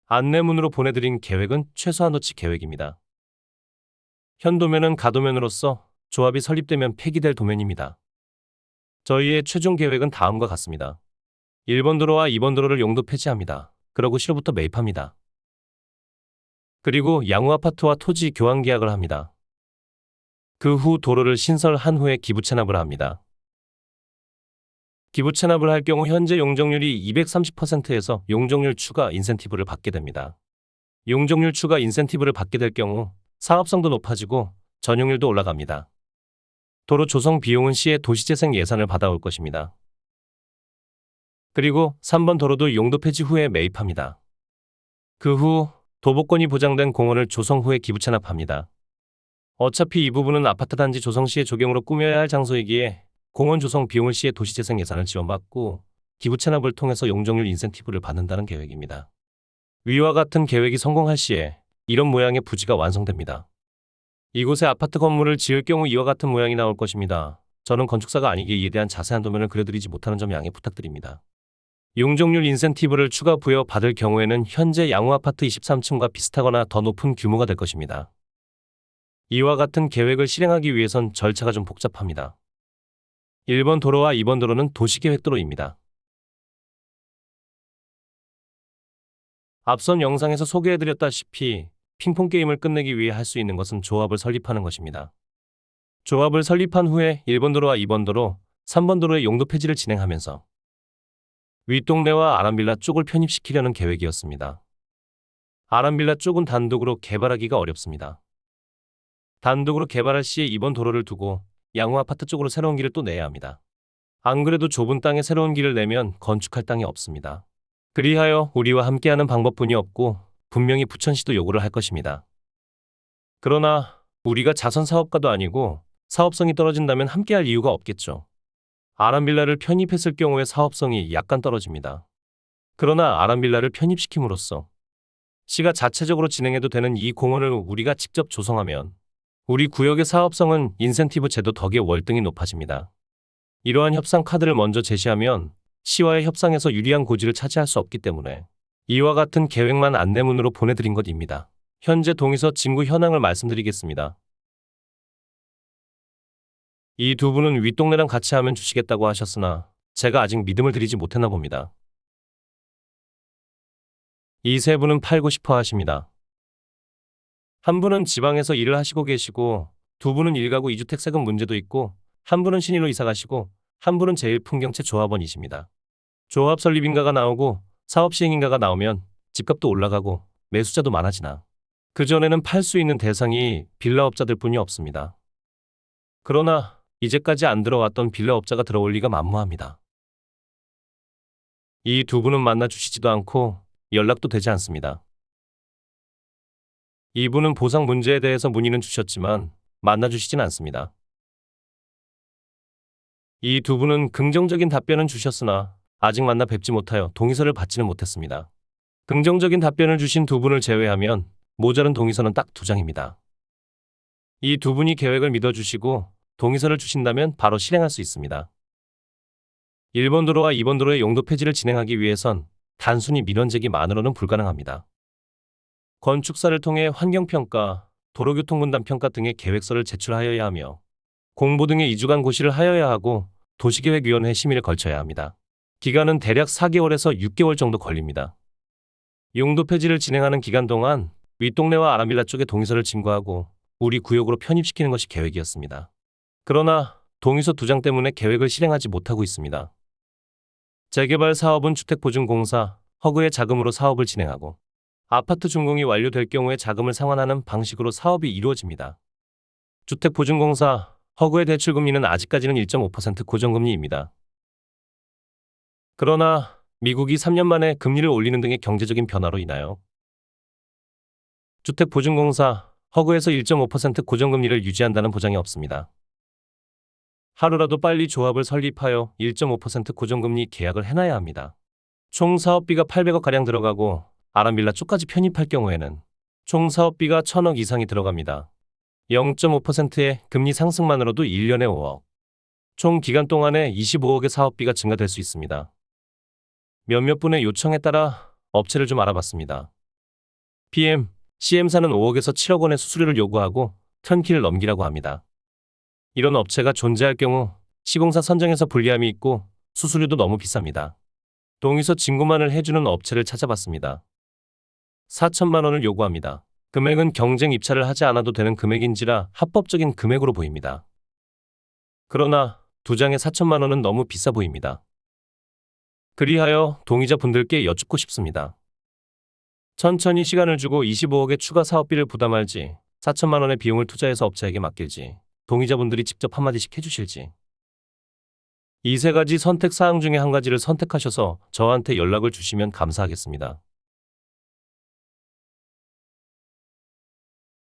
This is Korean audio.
안내문으로 보내드린 계획은 최소한어치 계획입니다. 현도면은 가도면으로서 조합이 설립되면 폐기될 도면입니다. 저희의 최종 계획은 다음과 같습니다. 1번 도로와 2번 도로를 용도 폐지합니다. 그러고 실로부터 매입합니다. 그리고 양호 아파트와 토지 교환 계약을 합니다. 그 후 도로를 신설한 후에 기부 체납을 합니다. 기부 체납을 할 경우 현재 용적률이 230%에서 용적률 추가 인센티브를 받게 됩니다. 용적률 추가 인센티브를 받게 될 경우 사업성도 높아지고 전용률도 올라갑니다. 도로 조성 비용은 시의 도시재생 예산을 받아올 것입니다. 그리고 3번 도로도 용도 폐지 후에 매입합니다. 그 후 도보권이 보장된 공원을 조성 후에 기부 체납합니다. 어차피 이 부분은 아파트 단지 조성 시에 조경으로 꾸며야 할 장소이기에 공원 조성 비용을 시의 도시재생 예산을 지원받고 기부 체납을 통해서 용적률 인센티브를 받는다는 계획입니다. 위와 같은 계획이 성공할 시에 이런 모양의 부지가 완성됩니다. 이곳에 아파트 건물을 지을 경우 이와 같은 모양이 나올 것입니다. 저는 건축사가 아니기에 이에 대한 자세한 도면을 그려드리지 못하는 점 양해 부탁드립니다. 용적률 인센티브를 추가 부여받을 경우에는 현재 양호아파트 23층과 비슷하거나 더 높은 규모가 될 것입니다. 이와 같은 계획을 실행하기 위해선 절차가 좀 복잡합니다. 1번 도로와 2번 도로는 도시계획도로입니다. 앞선 영상에서 소개해드렸다시피 핑퐁 게임을 끝내기 위해 할 수 있는 것은 조합을 설립하는 것입니다. 조합을 설립한 후에 1번 도로와 2번 도로, 3번 도로의 용도 폐지를 진행하면서 윗동네와 아람빌라 쪽을 편입시키려는 계획이었습니다. 아람빌라 쪽은 단독으로 개발하기가 어렵습니다. 단독으로 개발할 시에 2번 도로를 두고 양호 아파트 쪽으로 새로운 길을 또 내야 합니다. 안 그래도 좁은 땅에 새로운 길을 내면 건축할 땅이 없습니다. 그리하여 우리와 함께하는 방법뿐이 없고 분명히 부천시도 요구를 할 것입니다. 그러나 우리가 자선 사업가도 아니고 사업성이 떨어진다면 함께할 이유가 없겠죠. 아람빌라를 편입했을 경우에 사업성이 약간 떨어집니다. 그러나 아람빌라를 편입시킴으로써 시가 자체적으로 진행해도 되는 이 공원을 우리가 직접 조성하면 우리 구역의 사업성은 인센티브 제도 덕에 월등히 높아집니다. 이러한 협상 카드를 먼저 제시하면 시와의 협상에서 유리한 고지를 차지할 수 없기 때문에 이와 같은 계획만 안내문으로 보내드린 것입니다. 현재 동의서 진구 현황을 말씀드리겠습니다. 이 두 분은 윗동네랑 같이 하면 주시겠다고 하셨으나 제가 아직 믿음을 드리지 못했나 봅니다. 이 세 분은 팔고 싶어 하십니다. 한 분은 지방에서 일을 하시고 계시고 두 분은 1가구 2주택 세금 문제도 있고 한 분은 신일로 이사 가시고 한 분은 제1풍경채 조합원이십니다. 조합 설립인가가 나오고 사업 시행인가가 나오면 집값도 올라가고 매수자도 많아지나 그전에는 팔 수 있는 대상이 빌라업자들 뿐이 없습니다. 그러나 이제까지 안 들어왔던 빌라업자가 들어올 리가 만무합니다. 이 두 분은 만나주시지도 않고 연락도 되지 않습니다. 이분은 보상 문제에 대해서 문의는 주셨지만 만나주시진 않습니다. 이 두 분은 긍정적인 답변은 주셨으나 아직 만나 뵙지 못하여 동의서를 받지는 못했습니다. 긍정적인 답변을 주신 두 분을 제외하면 모자른 동의서는 딱 2장입니다. 이 두 분이 계획을 믿어주시고 동의서를 주신다면 바로 실행할 수 있습니다. 1번 도로와 2번 도로의 용도 폐지를 진행하기 위해선 단순히 민원제기만으로는 불가능합니다. 건축사를 통해 환경평가, 도로교통분담평가 등의 계획서를 제출하여야 하며 공보 등의 2주간 고시를 하여야 하고 도시계획위원회 심의를 거쳐야 합니다. 기간은 대략 4개월에서 6개월 정도 걸립니다. 용도 폐지를 진행하는 기간 동안 윗동네와 아람빌라 쪽에 동의서를 진구하고 우리 구역으로 편입시키는 것이 계획이었습니다. 그러나 동의서 2장 때문에 계획을 실행하지 못하고 있습니다. 재개발 사업은 주택보증공사, 허그의 자금으로 사업을 진행하고 아파트 준공이 완료될 경우에 자금을 상환하는 방식으로 사업이 이루어집니다. 주택보증공사, 허그의 대출금리는 아직까지는 1.5% 고정금리입니다. 그러나 미국이 3년 만에 금리를 올리는 등의 경제적인 변화로 인하여 주택보증공사, 허그에서 1.5% 고정금리를 유지한다는 보장이 없습니다. 하루라도 빨리 조합을 설립하여 1.5% 고정금리 계약을 해놔야 합니다. 총 사업비가 800억가량 들어가고 아람빌라 쪽까지 편입할 경우에는 총 사업비가 1000억 이상이 들어갑니다. 0.5%의 금리 상승만으로도 1년에 5억. 총 기간 동안에 25억의 사업비가 증가될 수 있습니다. 몇몇 분의 요청에 따라 업체를 좀 알아봤습니다. PM, CM사는 5억에서 7억 원의 수수료를 요구하고 턴키를 넘기라고 합니다. 이런 업체가 존재할 경우 시공사 선정에서 불리함이 있고 수수료도 너무 비쌉니다. 동의서 진구만을 해주는 업체를 찾아봤습니다. 4천만 원을 요구합니다. 금액은 경쟁 입찰을 하지 않아도 되는 금액인지라 합법적인 금액으로 보입니다. 그러나 2장에 4천만 원은 너무 비싸 보입니다. 그리하여 동의자분들께 여쭙고 싶습니다. 천천히 시간을 주고 25억의 추가 사업비를 부담할지 4천만 원의 비용을 투자해서 업체에게 맡길지 동의자분들이 직접 한마디씩 해주실지. 이 3가지 선택 사항 중에 한 가지를 선택하셔서 저한테 연락을 주시면 감사하겠습니다.